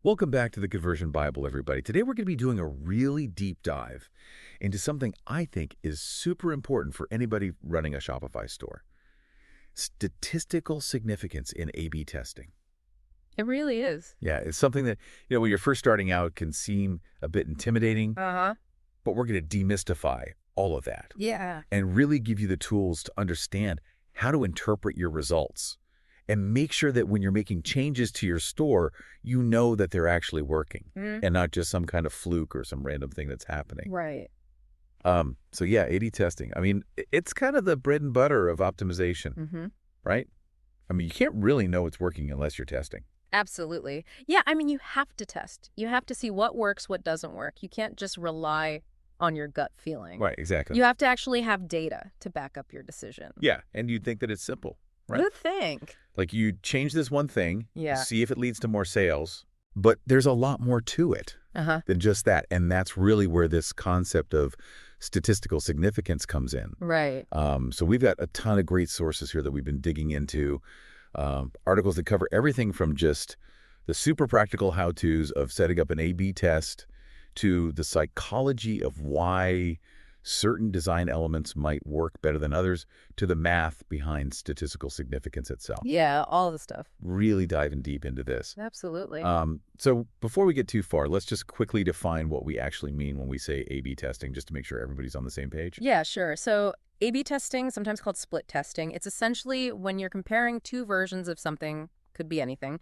Welcome back to the Conversion Bible, everybody. Today we're going to be doing a really deep dive into something I think is super important for anybody running a Shopify store. Statistical significance in A/B testing. It really is. Yeah, it's something that, when you're first starting out can seem a bit intimidating, Uh-huh. but we're going to demystify all of that Yeah. and really give you the tools to understand how to interpret your results and make sure that when you're making changes to your store, you know that they're actually working Mhm. and not just some kind of fluke or some random thing that's happening. Right. So yeah, A/B testing. I mean, it's kind of the bread and butter of optimization, Mm-hmm. right? I mean, you can't really know it's working unless you're testing. Absolutely. Yeah, I mean, you have to test. You have to see what works, what doesn't work. You can't just rely on your gut feeling. Right, exactly. You have to actually have data to back up your decision. Yeah, and you'd think that it's simple, right? Good thing. Like you change this one thing, Yeah. see if it leads to more sales, but there's a lot more to it Uh-huh. than just that. And that's really where this concept of statistical significance comes in. Right. So we've got a ton of great sources here that we've been digging into, articles that cover everything from just the super practical how-tos of setting up an A/B test to the psychology of why certain design elements might work better than others to the math behind statistical significance itself. Yeah, all the stuff. Really diving deep into this. Absolutely. So before we get too far, let's just quickly define what we actually mean when we say A/B testing, just to make sure everybody's on the same page. Yeah, sure. So A/B testing, sometimes called split testing, it's essentially when you're comparing two versions of something, could be anything,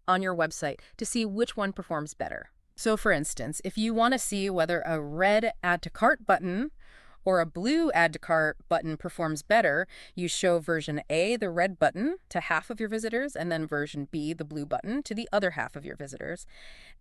on your website to see which one performs better. So for instance, if you want to see whether a red add to cart button or a blue add to cart button performs better, you show version A, the red button, to half of your visitors, and then version B, the blue button, to the other half of your visitors.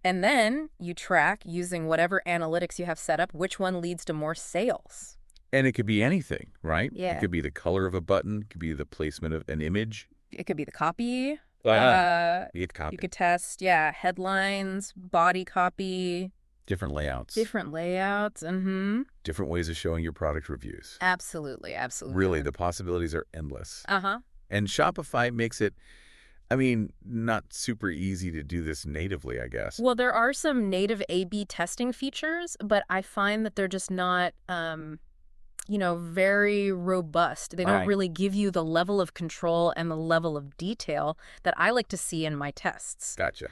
And then you track, using whatever analytics you have set up, which one leads to more sales. And it could be anything, right? Yeah. It could be the color of a button, it could be the placement of an image. It could be the copy. You get copy. You could test, headlines, body copy, Different layouts. different layouts. Mm-hmm. Different ways of showing your product reviews. Absolutely, absolutely. Really, the possibilities are endless. Uh-huh. And Shopify makes it, not super easy to do this natively, I guess. Well, there are some native A/B testing features, but I find that they're just not, very robust. They don't Right. really give you the level of control and the level of detail that I like to see in my tests. Gotcha.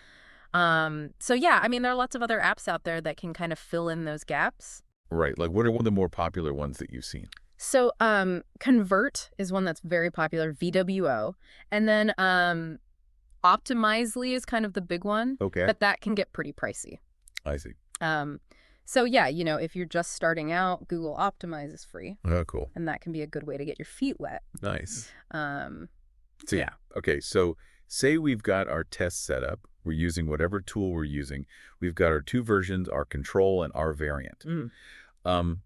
So yeah, I mean, there are lots of other apps out there that can kind of fill in those gaps. Right. Like, what are one of the more popular ones that you've seen? So Convert is one that's very popular, VWO. And then Optimizely is kind of the big one, Okay. but that can get pretty pricey. I see. So yeah, if you're just starting out, Google Optimize is free, Oh, cool. and that can be a good way to get your feet wet. Nice. Um, So, yeah. Okay, so say we've got our test set up. We're using whatever tool we're using. We've got our two versions, our control and our variant. Mm.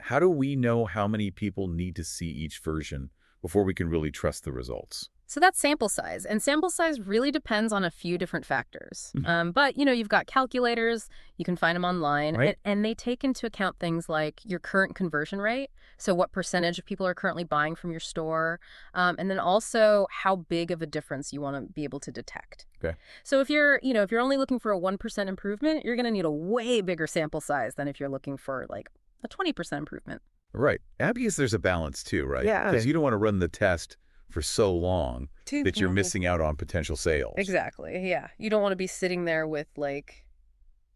How do we know how many people need to see each version before we can really trust the results? So that's sample size, and sample size really depends on a few different factors. But, you've got calculators, you can find them online, Right. and they take into account things like your current conversion rate, so what percentage of people are currently buying from your store, and then also how big of a difference you want to be able to detect. Okay. So if you're only looking for a 1% improvement, you're going to need a way bigger sample size than if you're looking for like a 20% improvement. Right. I guess there's a balance too, right? Yeah. Because you don't want to run the test for so long that you're missing out on potential sales. Exactly. Yeah. You don't want to be sitting there with like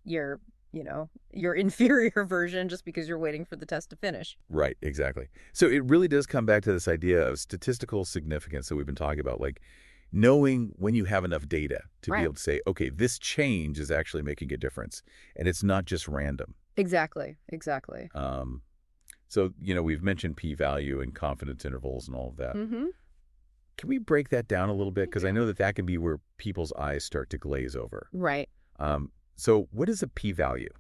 your inferior version just because you're waiting for the test to finish. Right, exactly. So it really does come back to this idea of statistical significance that we've been talking about, like knowing when you have enough data to Right. be able to say, okay, this change is actually making a difference, and it's not just random. Exactly. Exactly. So, we've mentioned p-value and confidence intervals and all of that. Mm-hmm. Can we break that down a little bit? Because I know that can be where people's eyes start to glaze over. Right. So what is a p-value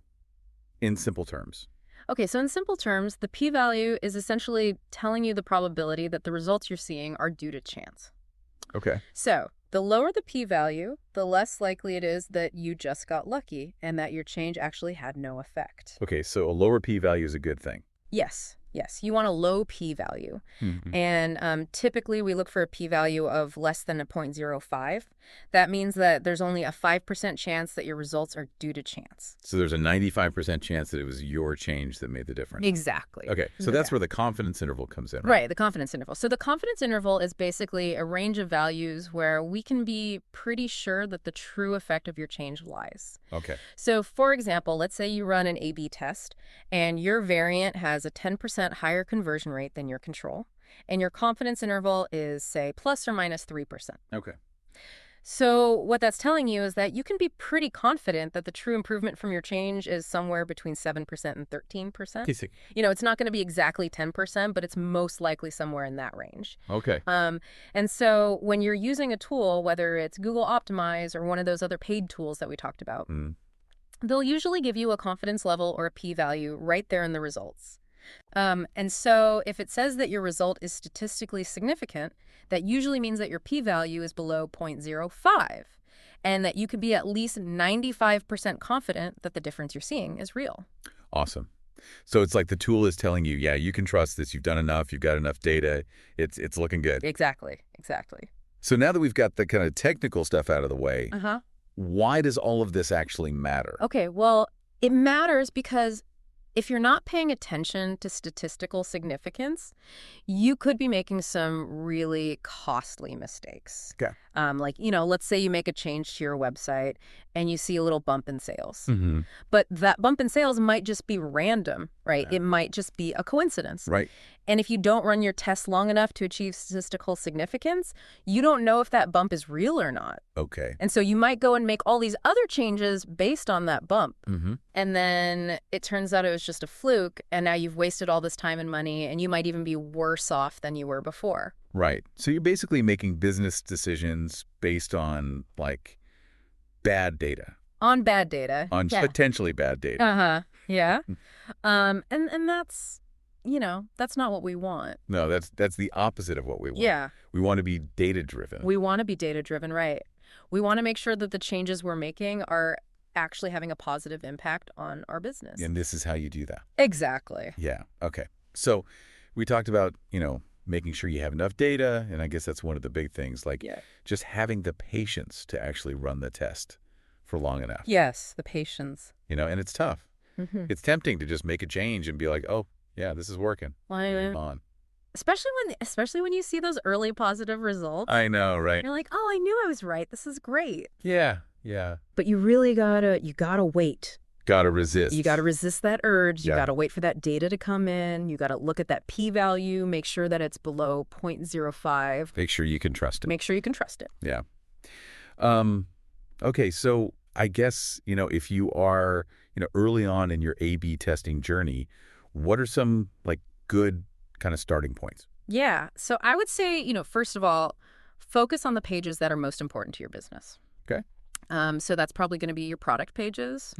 in simple terms? Okay, so in simple terms, the p-value is essentially telling you the probability that the results you're seeing are due to chance. Okay. So the lower the p-value, the less likely it is that you just got lucky and that your change actually had no effect. Okay, so a lower p-value is a good thing. Yes. Yes, you want a low p-value. Hmm. And typically we look for a p-value of less than a 0.05. That means that there's only a 5% chance that your results are due to chance. So there's a 95% chance that it was your change that made the difference. Exactly. Okay, so that's where the confidence interval comes in, right? Right, the confidence interval. So the confidence interval is basically a range of values where we can be pretty sure that the true effect of your change lies. Okay. So for example, let's say you run an A/B test and your variant has a 10% higher conversion rate than your control, and your confidence interval is, say, plus or minus 3%. Okay. So what that's telling you is that you can be pretty confident that the true improvement from your change is somewhere between 7% and 13%. Basic. It's not going to be exactly 10%, but it's most likely somewhere in that range. Okay. And so when you're using a tool, whether it's Google Optimize or one of those other paid tools that we talked about, they'll usually give you a confidence level or a p-value right there in the results. And so if it says that your result is statistically significant, that usually means that your p-value is below 0.05 and that you could be at least 95% confident that the difference you're seeing is real. Awesome. So it's like the tool is telling you, yeah, you can trust this. You've done enough. You've got enough data. It's looking good. Exactly. So now that we've got the kind of technical stuff out of the way, why does all of this actually matter? Okay, well, it matters because if you're not paying attention to statistical significance, you could be making some really costly mistakes. Okay. Let's say you make a change to your website and you see a little bump in sales. Mm-hmm. But that bump in sales might just be random, right? Yeah. It might just be a coincidence. Right. And if you don't run your test long enough to achieve statistical significance, you don't know if that bump is real or not. Okay. And so you might go and make all these other changes based on that bump. Mm-hmm. And then it turns out it was just a fluke, and now you've wasted all this time and money, and you might even be worse off than you were before. Right. So you're basically making business decisions based on, like, bad data. On bad data. On potentially bad data. Uh-huh. Yeah. And that's, that's not what we want. No, that's the opposite of what we want. Yeah. We want to be data-driven. We want to be data-driven, right. We want to make sure that the changes we're making are actually having a positive impact on our business. And this is how you do that. Exactly. Yeah. Okay. So we talked about, making sure you have enough data, and I guess that's one of the big things, like just having the patience to actually run the test for long enough. Yes, the patience. And it's tough. Mm-hmm. It's tempting to just make a change and be like, oh, yeah, this is working. On. Especially when you see those early positive results. I know, right? You're like, oh, I knew I was right. This is great. Yeah. But you really gotta wait. Gotta resist. You gotta resist that urge. You Yeah. gotta wait for that data to come in. You gotta look at that p-value, make sure that it's below 0.05. Make sure you can trust it. Make sure you can trust it. Yeah. Okay, so I guess, if you are, early on in your A/B testing journey, what are some, like, good kind of starting points? Yeah. So I would say, first of all, focus on the pages that are most important to your business. Okay. So that's probably going to be your product pages,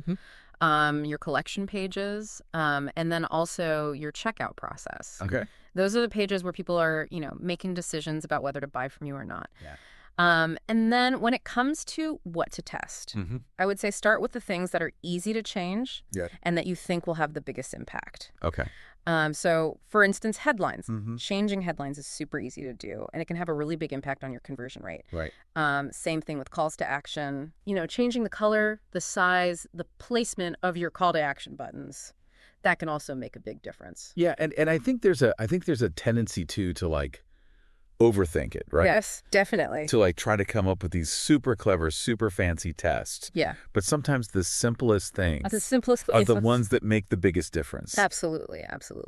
your collection pages, and then also your checkout process. Okay. Those are the pages where people are, making decisions about whether to buy from you or not. Yeah. And then when it comes to what to test, I would say start with the things that are easy to change and that you think will have the biggest impact. Okay. So, for instance, headlines. Mm-hmm. Changing headlines is super easy to do, and it can have a really big impact on your conversion rate. Right. Same thing with calls to action. Changing the color, the size, the placement of your call to action buttons. That can also make a big difference. Yeah, and I think there's a tendency to like overthink it, right? Yes, definitely. To like try to come up with these super clever, super fancy tests. Yeah. But sometimes the simplest things are the ones that make the biggest difference. Absolutely.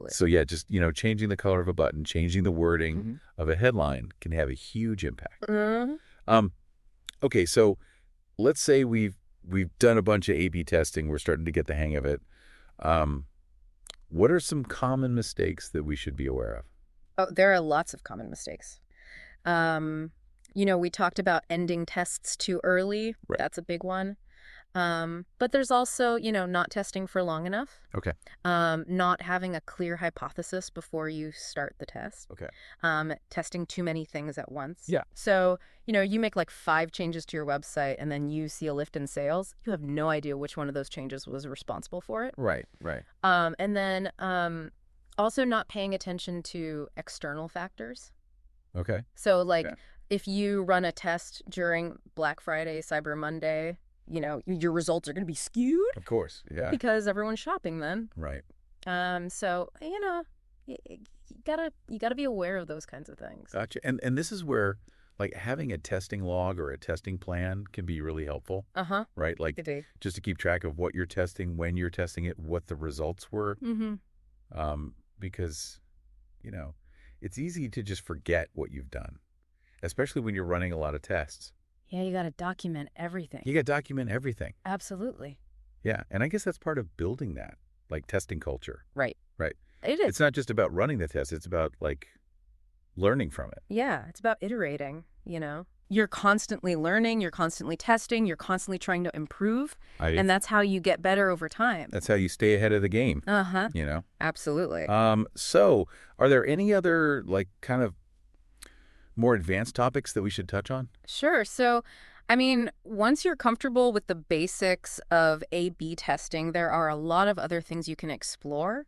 So yeah, just, changing the color of a button, changing the wording of a headline can have a huge impact. Mm-hmm. Okay, so let's say we've done a bunch of A/B testing. We're starting to get the hang of it. What are some common mistakes that we should be aware of? Oh, there are lots of common mistakes. We talked about ending tests too early. Right. That's a big one. But there's also, not testing for long enough. Okay. Not having a clear hypothesis before you start the test. Okay. Testing too many things at once. Yeah. So, you make like 5 changes to your website and then you see a lift in sales. You have no idea which one of those changes was responsible for it. Right. And then Also not paying attention to external factors. Okay. So, like, Yeah. if you run a test during Black Friday, Cyber Monday, your results are going to be skewed Of course. Yeah. because everyone's shopping then. Right. So, you gotta be aware of those kinds of things. Gotcha. And this is where like having a testing log or a testing plan can be really helpful, Uh-huh. right? Like Good day. just to keep track of what you're testing, when you're testing it, what the results were. Mm-hmm. Because, you know, it's easy to just forget what you've done, especially when you're running a lot of tests. Yeah, you gotta document everything. You got to document everything. Absolutely. Yeah. And I guess that's part of building that, like testing culture. Right. Right. It is. It's not just about running the test. It's about like learning from it. Yeah, it's about iterating. You're constantly learning, you're constantly testing, you're constantly trying to improve, and that's how you get better over time. That's how you stay ahead of the game, Uh-huh. you know? Absolutely. So are there any other like kind of more advanced topics that we should touch on? Sure. So, once you're comfortable with the basics of A/B testing, there are a lot of other things you can explore.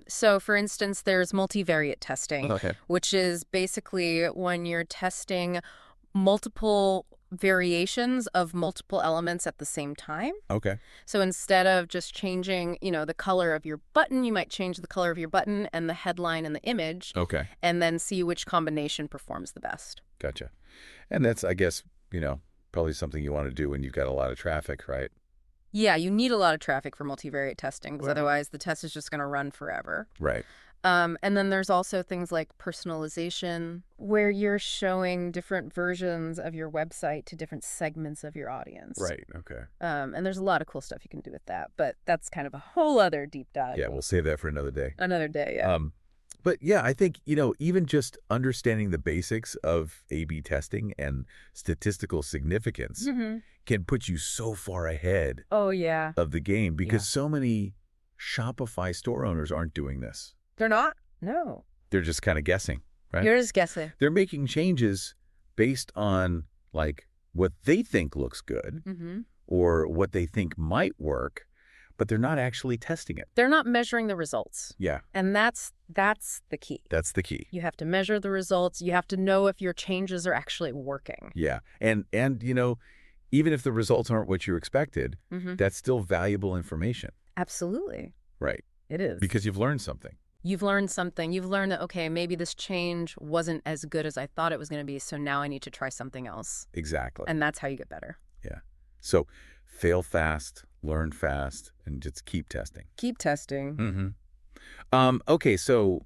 So, for instance, there's multivariate testing, Okay. which is basically when you're testing multiple variations of multiple elements at the same time. Okay. So instead of just changing, the color of your button, you might change the color of your button and the headline and the image, Okay. and then see which combination performs the best. Gotcha. And that's, I guess, probably something you want to do when you've got a lot of traffic, right? Yeah, you need a lot of traffic for multivariate testing because Well- otherwise the test is just going to run forever. Right. And then there's also things like personalization, where you're showing different versions of your website to different segments of your audience. Right. Okay. And there's a lot of cool stuff you can do with that, but that's kind of a whole other deep dive. Yeah, we'll save that for another day. Another day, yeah. But yeah, I think, even just understanding the basics of A/B testing and statistical significance Mm-hmm. can put you so far ahead Oh, yeah. of the game because so many Shopify store owners aren't doing this. They're not? No. They're just kind of guessing, right? You're just guessing. They're making changes based on like what they think looks good Mm-hmm. or what they think might work, but they're not actually testing it. They're not measuring the results. Yeah, And that's the key. that's the key. You have to measure the results. You have to know if your changes are actually working. Yeah. And even if the results aren't what you expected, Mm-hmm. that's still valuable information. Absolutely. Right. It is. Because you've learned something. You've learned something. You've learned that, okay, maybe this change wasn't as good as I thought it was going to be, so now I need to try something else. Exactly. And that's how you get better. Yeah. So fail fast, learn fast, and just keep testing. Keep testing. Mm-hmm. Okay, so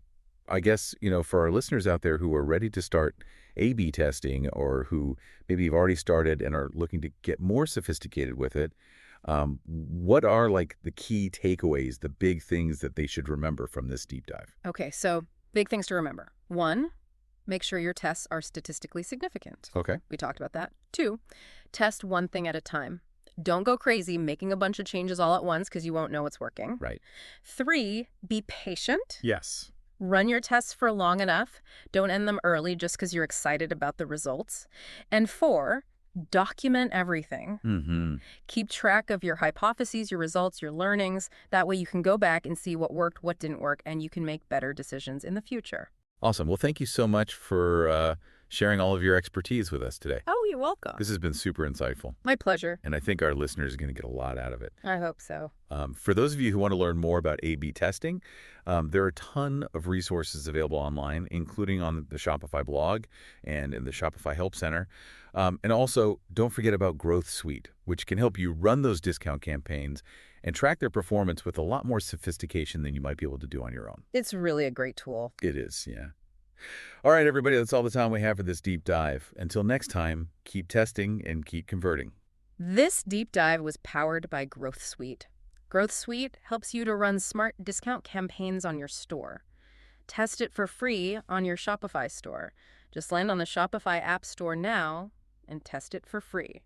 I guess, for our listeners out there who are ready to start A/B testing or who maybe have already started and are looking to get more sophisticated with it, what are like the key takeaways, the big things that they should remember from this deep dive? Okay, so big things to remember. 1, make sure your tests are statistically significant. Okay. We talked about that. 2, test one thing at a time. Don't go crazy making a bunch of changes all at once because you won't know what's working. Right. 3, be patient. Yes. Run your tests for long enough. Don't end them early just because you're excited about the results. And 4, document everything. Mm-hmm. Keep track of your hypotheses, your results, your learnings. That way you can go back and see what worked, what didn't work, and you can make better decisions in the future. Awesome. Well, thank you so much for sharing all of your expertise with us today. Oh, you're welcome. This has been super insightful, My pleasure. and I think our listeners are going to get a lot out of it. I hope so. For those of you who want to learn more about A/B testing, there are a ton of resources available online, including on the Shopify blog and in the Shopify Help Center. And also, don't forget about Growth Suite, which can help you run those discount campaigns and track their performance with a lot more sophistication than you might be able to do on your own. It's really a great tool. It is, yeah. All right, everybody, that's all the time we have for this deep dive. Until next time, keep testing and keep converting. This deep dive was powered by Growth Suite. Growth Suite helps you to run smart discount campaigns on your store. Test it for free on your Shopify store. Just land on the Shopify App Store now and test it for free.